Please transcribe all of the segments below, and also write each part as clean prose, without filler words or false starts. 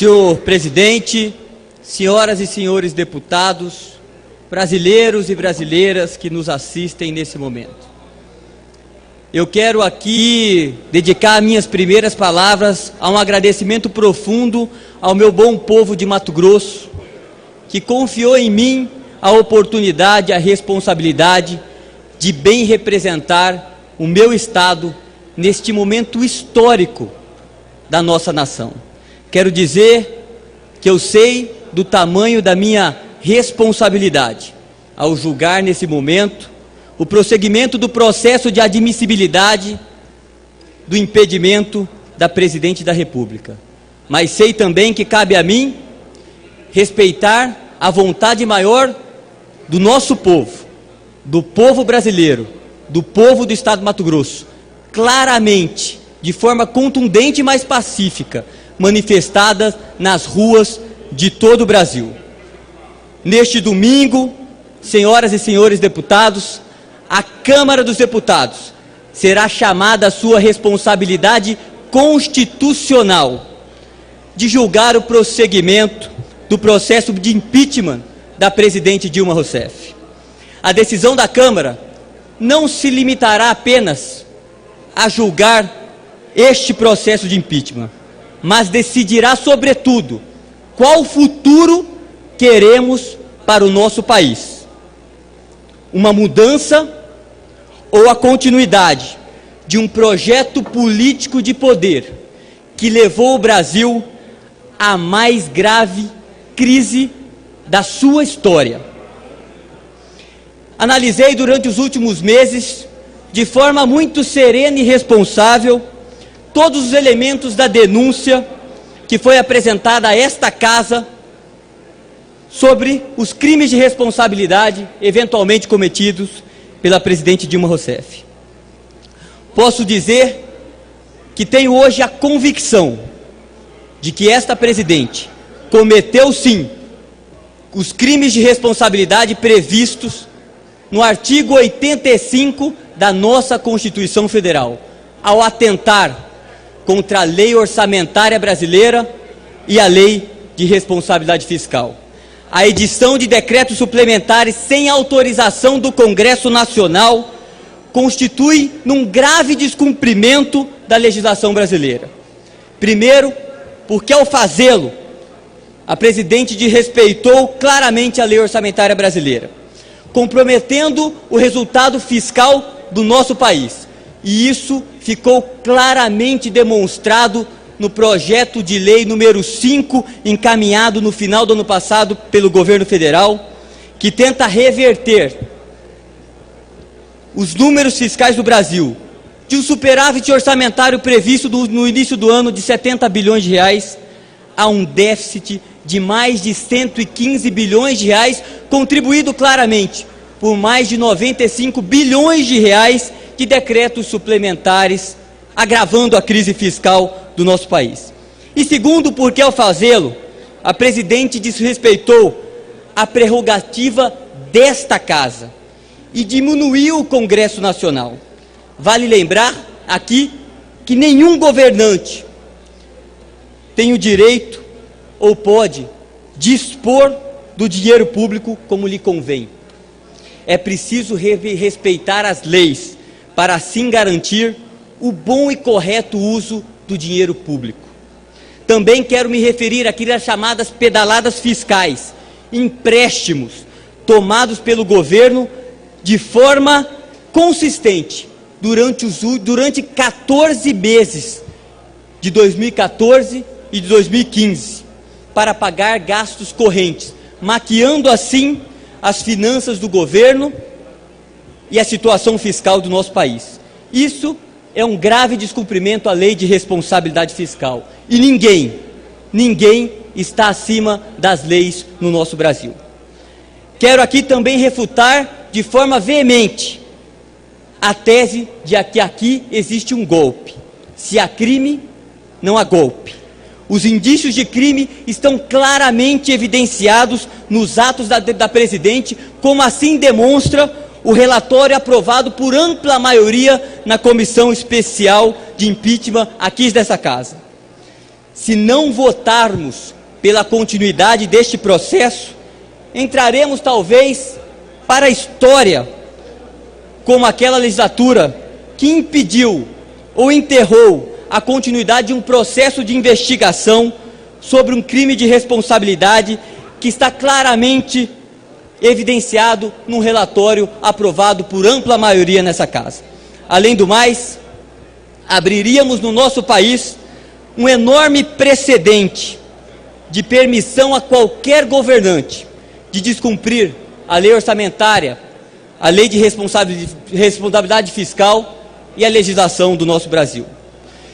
Senhor presidente, senhoras e senhores deputados, brasileiros e brasileiras que nos assistem nesse momento. Eu quero aqui dedicar minhas primeiras palavras a um agradecimento profundo ao meu bom povo de Mato Grosso, que confiou em mim a oportunidade, a responsabilidade de bem representar o meu estado neste momento histórico da nossa nação. Quero dizer que eu sei do tamanho da minha responsabilidade ao julgar nesse momento o prosseguimento do processo de admissibilidade do impedimento da Presidente da República. Mas sei também que cabe a mim respeitar a vontade maior do nosso povo, do povo brasileiro, do povo do Estado do Mato Grosso, claramente, de forma contundente e mais pacífica, manifestada nas ruas de todo o Brasil. Neste domingo, senhoras e senhores deputados, a Câmara dos Deputados será chamada à sua responsabilidade constitucional de julgar o prosseguimento do processo de impeachment da presidente Dilma Rousseff. A decisão da Câmara não se limitará apenas a julgar este processo de impeachment, mas decidirá, sobretudo, qual futuro queremos para o nosso país. Uma mudança ou a continuidade de um projeto político de poder que levou o Brasil à mais grave crise da sua história. Analisei durante os últimos meses, de forma muito serena e responsável, todos os elementos da denúncia que foi apresentada a esta casa sobre os crimes de responsabilidade eventualmente cometidos pela presidente Dilma Rousseff. Posso dizer que tenho hoje a convicção de que esta presidente cometeu sim os crimes de responsabilidade previstos no artigo 85 da nossa Constituição Federal, ao atentar contra a lei orçamentária brasileira e a lei de responsabilidade fiscal. A edição de decretos suplementares sem autorização do Congresso Nacional constitui um grave descumprimento da legislação brasileira. Primeiro, porque ao fazê-lo, a presidente desrespeitou claramente a lei orçamentária brasileira, comprometendo o resultado fiscal do nosso país. E isso ficou claramente demonstrado no projeto de lei número 5, encaminhado no final do ano passado pelo governo federal, que tenta reverter os números fiscais do Brasil, de um superávit orçamentário previsto no início do ano de 70 bilhões de reais, a um déficit de mais de 115 bilhões de reais, contribuído claramente por mais de 95 bilhões de reais de decretos suplementares, agravando a crise fiscal do nosso país. E segundo, porque ao fazê-lo, a presidente desrespeitou a prerrogativa desta casa e diminuiu o Congresso Nacional. Vale lembrar aqui que nenhum governante tem o direito ou pode dispor do dinheiro público como lhe convém. É preciso respeitar as leis para assim garantir o bom e correto uso do dinheiro público. Também quero me referir aqui às chamadas pedaladas fiscais, empréstimos tomados pelo governo de forma consistente durante 14 meses de 2014 e de 2015 para pagar gastos correntes, maquiando assim as finanças do governo e a situação fiscal do nosso país. Isso é um grave descumprimento à lei de responsabilidade fiscal. E ninguém está acima das leis no nosso Brasil. Quero aqui também refutar de forma veemente a tese de que aqui existe um golpe. Se há crime, não há golpe. Os indícios de crime estão claramente evidenciados nos atos da presidente, como assim demonstra o relatório aprovado por ampla maioria na Comissão Especial de Impeachment aqui dessa casa. Se não votarmos pela continuidade deste processo, entraremos talvez para a história como aquela legislatura que impediu ou enterrou a continuidade de um processo de investigação sobre um crime de responsabilidade que está claramente evidenciado num relatório aprovado por ampla maioria nessa casa. Além do mais, abriríamos no nosso país um enorme precedente de permissão a qualquer governante de descumprir a lei orçamentária, a lei de responsabilidade fiscal e a legislação do nosso Brasil.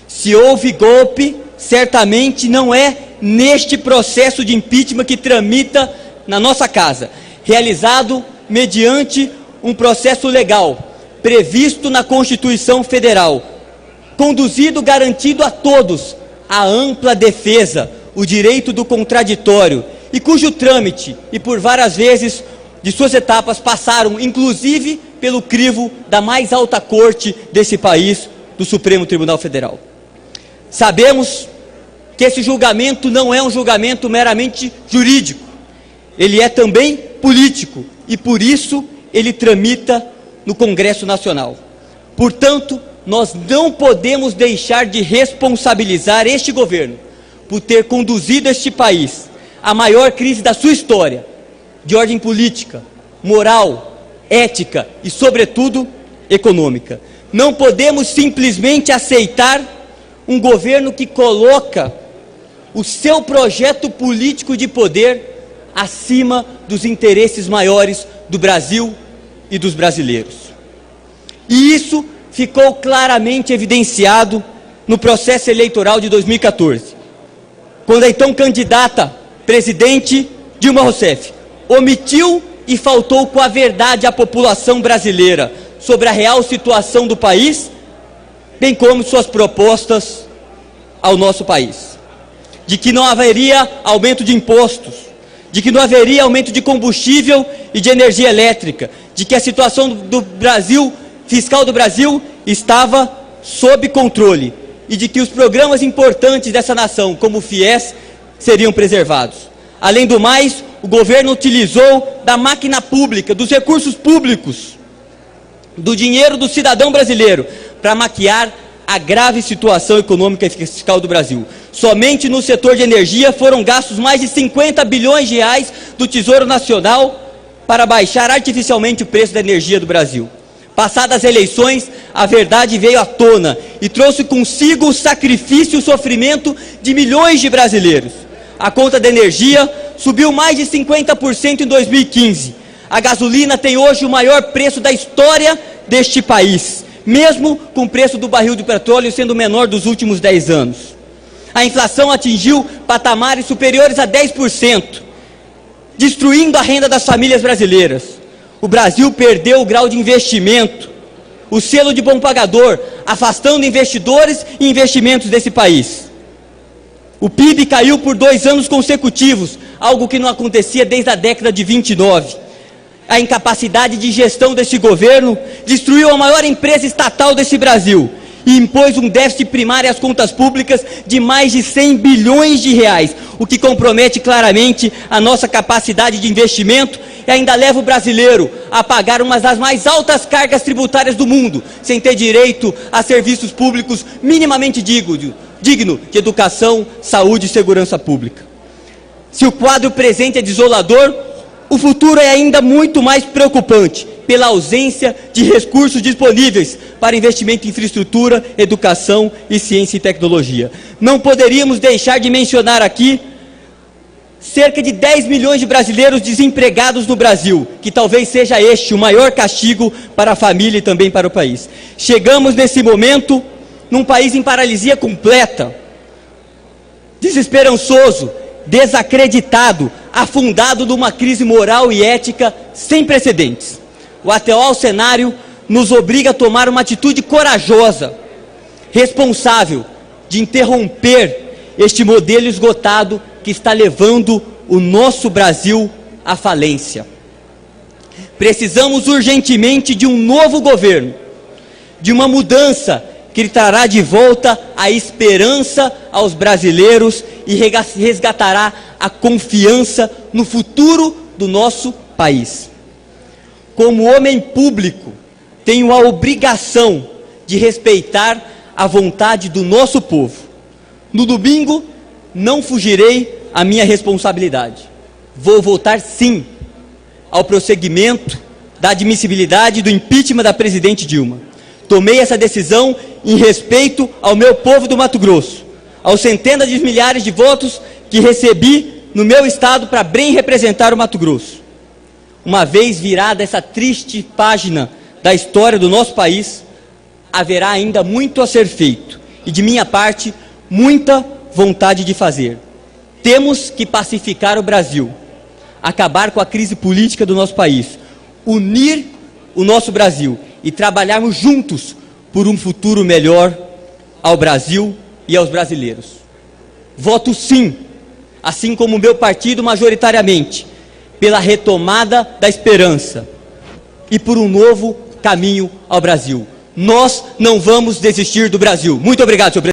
Se houve golpe, certamente não é neste processo de impeachment que tramita na nossa casa, realizado mediante um processo legal, previsto na Constituição Federal, conduzido, garantido a todos a ampla defesa, o direito do contraditório, e cujo trâmite, e por várias vezes de suas etapas, passaram inclusive pelo crivo da mais alta corte desse país, do Supremo Tribunal Federal. Sabemos que esse julgamento não é um julgamento meramente jurídico, ele é também político, e por isso ele tramita no Congresso Nacional. Portanto, nós não podemos deixar de responsabilizar este governo por ter conduzido este país à maior crise da sua história, de ordem política, moral, ética e, sobretudo, econômica. Não podemos simplesmente aceitar um governo que coloca o seu projeto político de poder acima dos interesses maiores do Brasil e dos brasileiros. E isso ficou claramente evidenciado no processo eleitoral de 2014, quando a então candidata presidente Dilma Rousseff omitiu e faltou com a verdade à população brasileira sobre a real situação do país, bem como suas propostas ao nosso país. De que não haveria aumento de impostos, de que não haveria aumento de combustível e de energia elétrica, de que a situação do Brasil, fiscal do Brasil, estava sob controle e de que os programas importantes dessa nação, como o FIES, seriam preservados. Além do mais, o governo utilizou da máquina pública, dos recursos públicos, do dinheiro do cidadão brasileiro, para maquiar a grave situação econômica e fiscal do Brasil. Somente no setor de energia foram gastos mais de 50 bilhões de reais do Tesouro Nacional para baixar artificialmente o preço da energia do Brasil. Passadas as eleições, a verdade veio à tona e trouxe consigo o sacrifício e o sofrimento de milhões de brasileiros. A conta da energia subiu mais de 50% em 2015. A gasolina tem hoje o maior preço da história deste país, mesmo com o preço do barril de petróleo sendo o menor dos últimos 10 anos. A inflação atingiu patamares superiores a 10%, destruindo a renda das famílias brasileiras. O Brasil perdeu o grau de investimento, o selo de bom pagador, afastando investidores e investimentos desse país. O PIB caiu por 2 anos consecutivos, algo que não acontecia desde a década de 29. A incapacidade de gestão desse governo destruiu a maior empresa estatal desse Brasil e impôs um déficit primário às contas públicas de mais de 100 bilhões de reais, o que compromete claramente a nossa capacidade de investimento e ainda leva o brasileiro a pagar uma das mais altas cargas tributárias do mundo, sem ter direito a serviços públicos minimamente digno de educação, saúde e segurança pública. Se o quadro presente é desolador, o futuro é ainda muito mais preocupante, pela ausência de recursos disponíveis para investimento em infraestrutura, educação e ciência e tecnologia. Não poderíamos deixar de mencionar aqui cerca de 10 milhões de brasileiros desempregados no Brasil, que talvez seja este o maior castigo para a família e também para o país. Chegamos nesse momento num país em paralisia completa, desesperançoso, desacreditado, afundado numa crise moral e ética sem precedentes. O atual cenário nos obriga a tomar uma atitude corajosa, responsável, de interromper este modelo esgotado que está levando o nosso Brasil à falência. Precisamos urgentemente de um novo governo, de uma mudança que trará de volta a esperança aos brasileiros e resgatará a confiança no futuro do nosso país. Como homem público, tenho a obrigação de respeitar a vontade do nosso povo. No domingo, não fugirei à minha responsabilidade. Vou votar sim ao prosseguimento da admissibilidade do impeachment da presidente Dilma. Tomei essa decisão em respeito ao meu povo do Mato Grosso, aos centenas de milhares de votos que recebi no meu estado para bem representar o Mato Grosso. Uma vez virada essa triste página da história do nosso país, haverá ainda muito a ser feito e, de minha parte, muita vontade de fazer. Temos que pacificar o Brasil, acabar com a crise política do nosso país, unir o nosso Brasil e trabalharmos juntos por um futuro melhor ao Brasil e aos brasileiros. Voto sim, assim como o meu partido majoritariamente, pela retomada da esperança e por um novo caminho ao Brasil. Nós não vamos desistir do Brasil. Muito obrigado, senhor presidente.